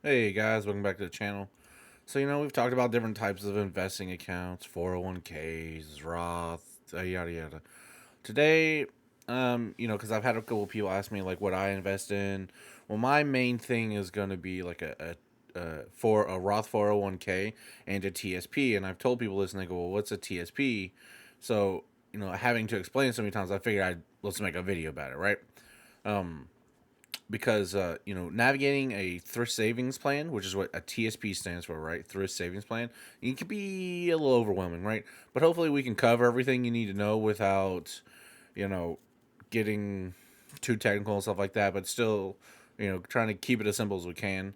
Hey guys, welcome back to the channel. So, we've talked about different types of investing accounts, 401ks, Roth, yada yada. Today, because I've had a couple of people ask me like what I invest in. Well, my main thing is going to be like for a Roth 401k and a TSP, and I've told people this and they go, "Well, what's a TSP?" So, having to explain so many times, I figured let's make a video about it, right? Um, because navigating a thrift savings plan, which is what a TSP stands for, right? Thrift savings plan, it can be a little overwhelming, right? But hopefully we can cover everything you need to know without you know getting too technical and stuff like that, but still trying to keep it as simple as we can,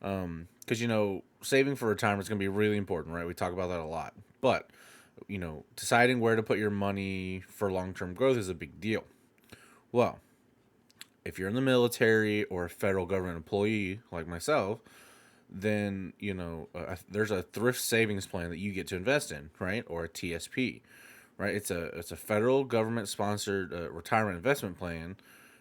because saving for retirement is going to be really important, right? We talk about that a lot, but deciding where to put your money for long-term growth is a big deal. Well, if you're in the military or a federal government employee like myself, then there's a thrift savings plan that you get to invest in, right? Or a TSP, right? It's a federal government sponsored retirement investment plan,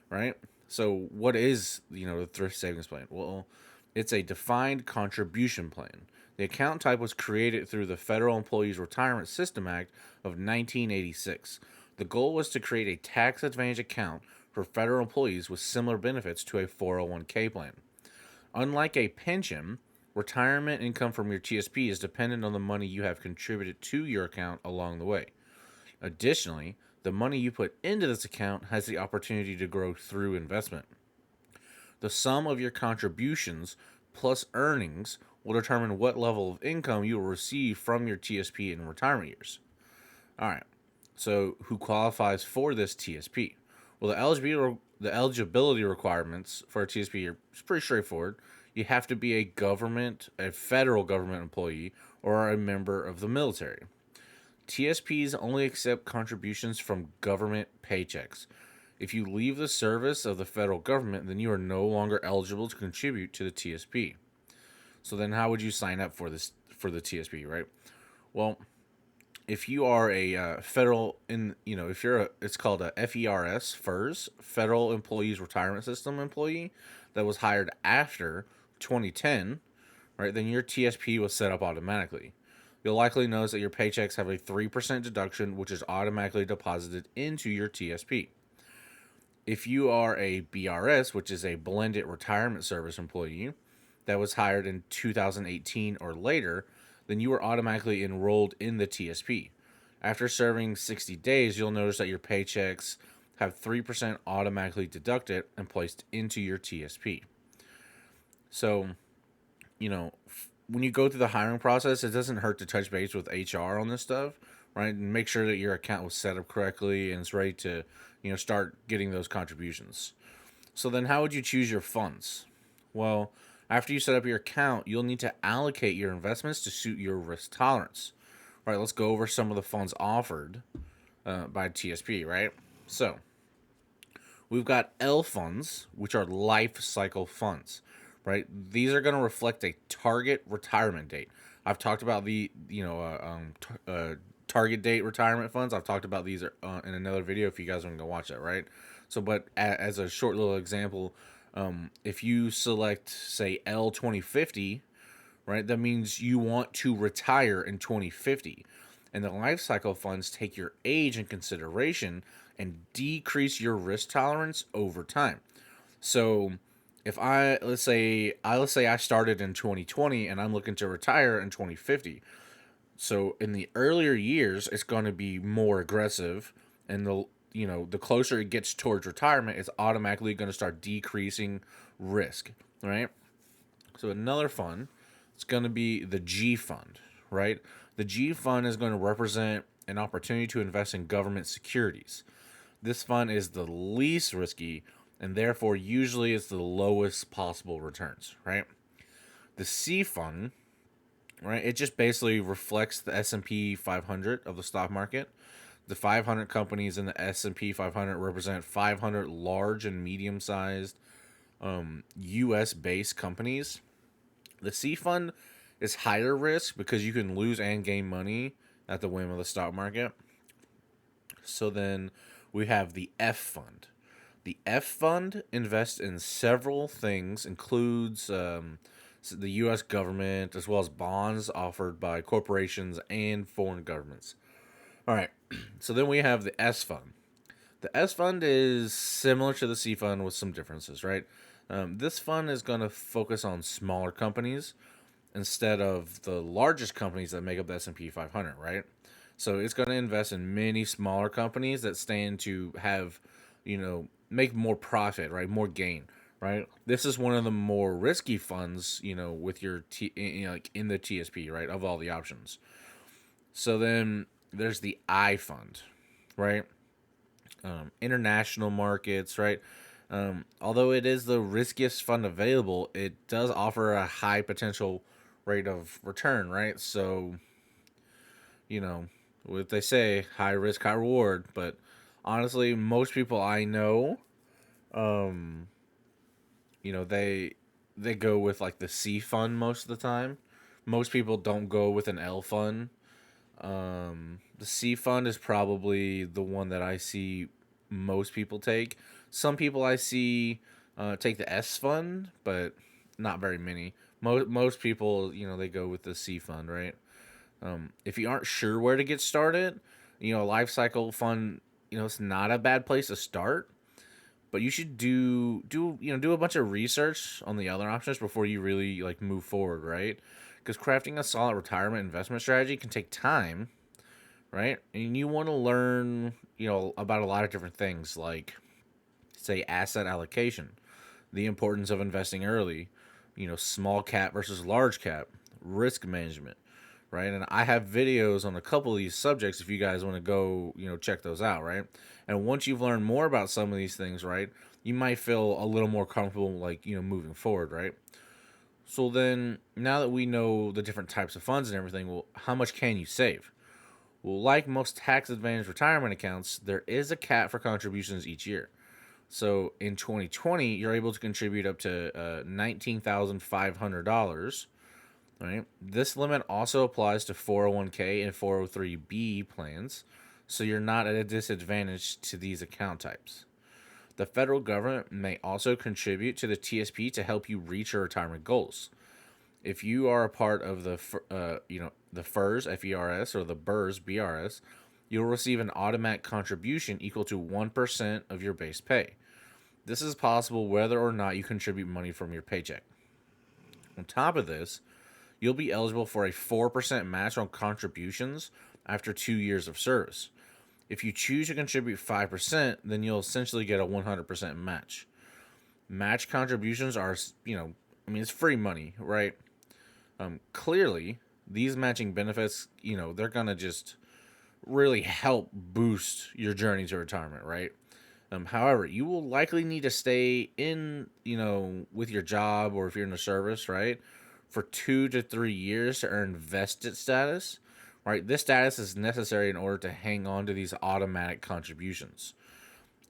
right? So what is the thrift savings plan? Well, it's a defined contribution plan. The account type was created through the Federal Employees Retirement System Act of 1986. The goal was to create a tax advantage account for federal employees with similar benefits to a 401k plan. Unlike a pension, retirement income from your TSP is dependent on the money you have contributed to your account along the way. Additionally, the money you put into this account has the opportunity to grow through investment. The sum of your contributions plus earnings will determine what level of income you will receive from your TSP in retirement years. All right. So, who qualifies for this TSP? Well, the eligibility requirements for a TSP are pretty straightforward. You have to be a federal government employee, or a member of the military. TSPs only accept contributions from government paychecks. If you leave the service of the federal government, then you are no longer eligible to contribute to the TSP. So then, how would you sign up for the TSP, right? Well, if you are a federal if you're it's called a FERS, Federal Employees Retirement System employee that was hired after 2010, right? Then your TSP was set up automatically. You'll likely notice that your paychecks have a 3% deduction, which is automatically deposited into your TSP. If you are a BRS, which is a blended retirement service employee that was hired in 2018 or later, then you are automatically enrolled in the TSP. After serving 60 days, you'll notice that your paychecks have 3% automatically deducted and placed into your TSP. So, when you go through the hiring process, it doesn't hurt to touch base with HR on this stuff, right? And make sure that your account was set up correctly and is ready to, start getting those contributions. So then how would you choose your funds? Well, after you set up your account, you'll need to allocate your investments to suit your risk tolerance. All right, let's go over some of the funds offered by TSP, right? So, we've got L funds, which are life cycle funds, right? These are going to reflect a target retirement date. I've talked about target date retirement funds. I've talked about these in another video if you guys want to go watch that, right? So, but as a short little example, if you select, say, L 2050, right, that means you want to retire in 2050. And the life cycle funds take your age in consideration and decrease your risk tolerance over time. So if let's say I started in 2020 and I'm looking to retire in 2050. So in the earlier years, it's going to be more aggressive, and the closer it gets towards retirement, it's automatically going to start decreasing risk, right? So another fund, it's going to be the G fund, right? The G fund is going to represent an opportunity to invest in government securities. This fund is the least risky, and therefore usually it's the lowest possible returns, right? The C fund, right? It just basically reflects the S&P 500 of the stock market. The 500 companies in the S&P 500 represent 500 large and medium-sized U.S. based companies. The C fund is higher risk because you can lose and gain money at the whim of the stock market. So then we have the F fund. The F fund invests in several things, includes the U.S. government, as well as bonds offered by corporations and foreign governments. All right, so then we have the S Fund. The S Fund is similar to the C Fund with some differences, right? This fund is going to focus on smaller companies instead of the largest companies that make up the S&P 500, right? So it's going to invest in many smaller companies that stand to have, make more profit, right? More gain, right? This is one of the more risky funds, with your like in the TSP, right? Of all the options. So then there's the I fund, right? International markets, right? Although it is the riskiest fund available, it does offer a high potential rate of return, right? So, you know, what they say, high risk, high reward. But honestly, most people I know, um, they go with like the C fund most of the time. Most people don't go with an L fund. The C fund is probably the one that I see most people take. Some people I see take the S fund, but not very many. Most people, they go with the C fund, right? If you aren't sure where to get started, a life cycle fund, it's not a bad place to start. But you should do a bunch of research on the other options before you really like move forward, right? Because crafting a solid retirement investment strategy can take time, right? And you want to learn, about a lot of different things like, say, asset allocation, the importance of investing early, small cap versus large cap, risk management, right? And I have videos on a couple of these subjects if you guys want to go, check those out, right? And once you've learned more about some of these things, right, you might feel a little more comfortable, like, moving forward, right? So then, now that we know the different types of funds and everything, well, how much can you save? Well, like most tax advantage retirement accounts, there is a cap for contributions each year. So in 2020, you're able to contribute up to $19,500. Right. This limit also applies to 401k and 403b plans, so you're not at a disadvantage to these account types. The federal government may also contribute to the TSP to help you reach your retirement goals. If you are a part of the the FERS FERS or the BERS BRS, you'll receive an automatic contribution equal to 1% of your base pay. This is possible whether or not you contribute money from your paycheck. On top of this, you'll be eligible for a 4% match on contributions after 2 years of service. If you choose to contribute 5%, then you'll essentially get a 100% match. Match contributions are, it's free money, right? Clearly, these matching benefits, they're going to just really help boost your journey to retirement, right? However, you will likely need to stay in, with your job or if you're in the service, right, for 2 to 3 years to earn vested status, right? This status is necessary in order to hang on to these automatic contributions.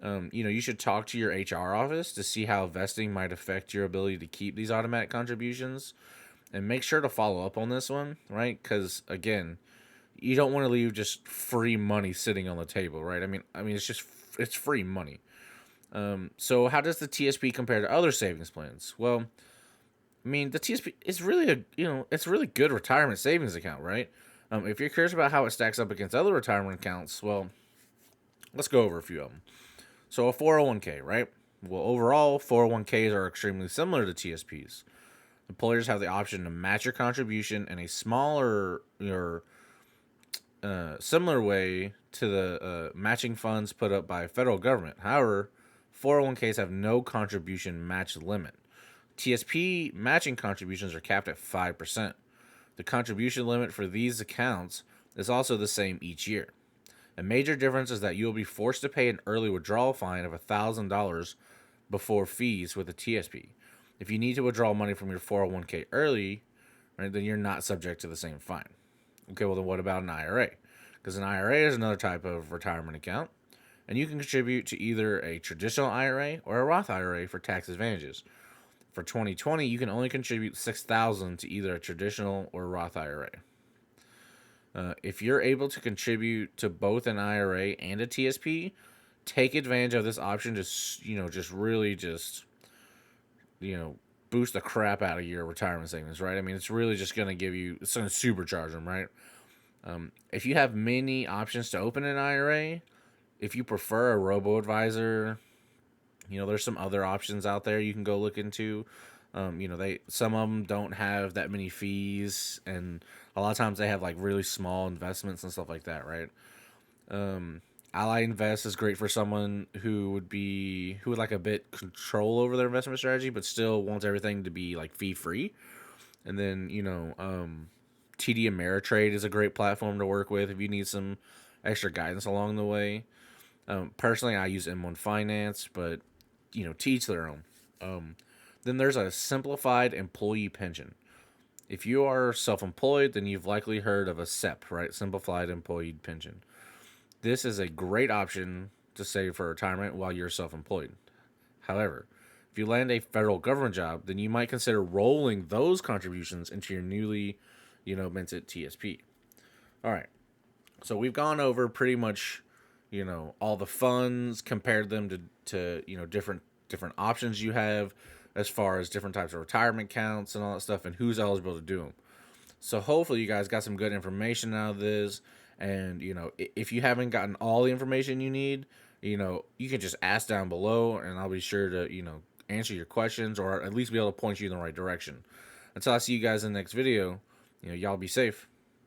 You should talk to your HR office to see how vesting might affect your ability to keep these automatic contributions, and make sure to follow up on this one, right? Because again, you don't want to leave just free money sitting on the table, right? It's free money. So how does the TSP compare to other savings plans? Well, the TSP is really it's a really good retirement savings account, right? If you're curious about how it stacks up against other retirement accounts, well, let's go over a few of them. So a 401k, right? Well, overall, 401ks are extremely similar to TSPs. Employers have the option to match your contribution in a smaller or similar way to the matching funds put up by federal government. However, 401ks have no contribution match limit. TSP matching contributions are capped at 5%. The contribution limit for these accounts is also the same each year. A major difference is that you will be forced to pay an early withdrawal fine of $1,000 before fees with a TSP. If you need to withdraw money from your 401k early, right, then you're not subject to the same fine. Okay, well then what about an IRA? Because an IRA is another type of retirement account, and you can contribute to either a traditional IRA or a Roth IRA for tax advantages. For 2020, you can only contribute $6,000 to either a traditional or Roth IRA. If you're able to contribute to both an IRA and a TSP, take advantage of this option to, just really just, boost the crap out of your retirement savings, right? I mean, it's really just going to give you, it's going to supercharge them, right? If you have many options to open an IRA, if you prefer a robo advisor, there's some other options out there you can go look into. They some of them don't have that many fees, and a lot of times they have like really small investments and stuff like that, right? Ally Invest is great for someone who would like a bit control over their investment strategy, but still wants everything to be like fee free. And then TD Ameritrade is a great platform to work with if you need some extra guidance along the way. Personally, I use M1 Finance, but to each their own. Then there's a simplified employee pension. If you are self-employed, then you've likely heard of a SEP, right? Simplified employee pension. This is a great option to save for retirement while you're self-employed. However, if you land a federal government job, then you might consider rolling those contributions into your newly, minted TSP. All right. So we've gone over pretty much, all the funds, compared them to different options you have as far as different types of retirement accounts and all that stuff and who's eligible to do them. So hopefully you guys got some good information out of this. And, if you haven't gotten all the information you need, you can just ask down below and I'll be sure to, answer your questions or at least be able to point you in the right direction. Until I see you guys in the next video, y'all be safe.